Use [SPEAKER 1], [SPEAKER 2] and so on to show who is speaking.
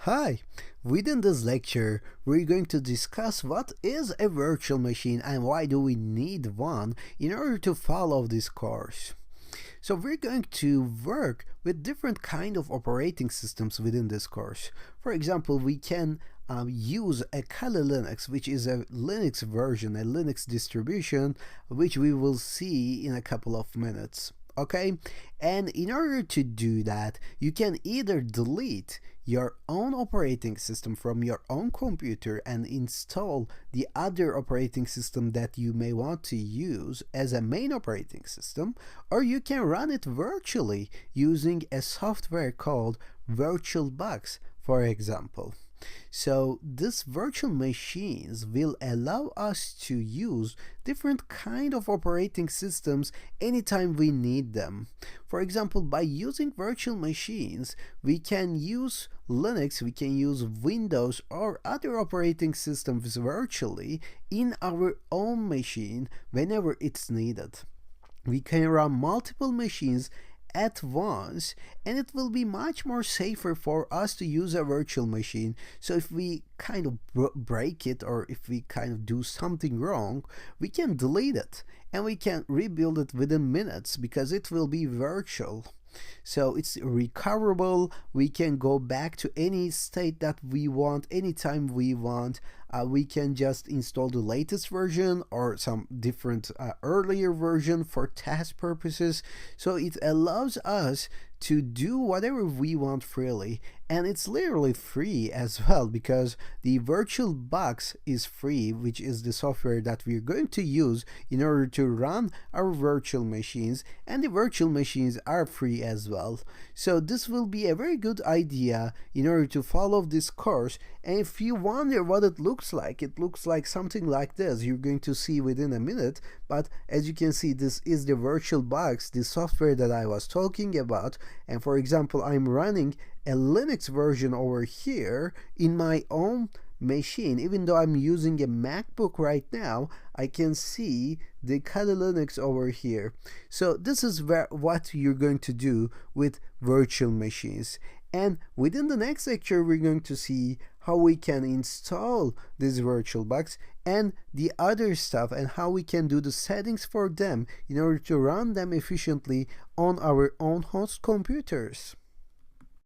[SPEAKER 1] Hi! Within this lecture, we're going to discuss what is a virtual machine and why do we need one in order to follow this course. So we're going to work with different kind of operating systems within this course. For example, we can use a Kali Linux, which is a Linux version, a Linux distribution, which we will see in a couple of minutes. Okay, and in order to do that, you can either delete your own operating system from your own computer and install the other operating system that you may want to use as a main operating system, or you can run it virtually using a software called VirtualBox, for example. So these virtual machines will allow us to use different kind of operating systems anytime we need them. For example, by using virtual machines, we can use Linux, we can use Windows or other operating systems virtually in our own machine whenever it's needed. We can run multiple machines at once, and it will be much more safer for us to use a virtual machine. So if we kind of break it, or if we kind of do something wrong, we can delete it and we can rebuild it within minutes because it will be virtual. So it's recoverable. We can go back to any state that we want anytime we want. We can just install the latest version or some different earlier version for test purposes. So it allows us to do whatever we want freely, and it's literally free as well because the VirtualBox is free, which is the software that we're going to use in order to run our virtual machines, and the virtual machines are free as well. So this will be a very good idea in order to follow this course. And if you wonder what it looks like something like this. You're going to see within a minute, but as you can see, this is the VirtualBox, the software that I was talking about. And for example, I'm running a Linux version over here in my own machine. Even though I'm using a MacBook right now, I can see the Kali Linux over here. So this is what you're going to do with virtual machines. And within the next lecture, we're going to see how we can install this VirtualBox and the other stuff, and how we can do the settings for them in order to run them efficiently on our own host computers.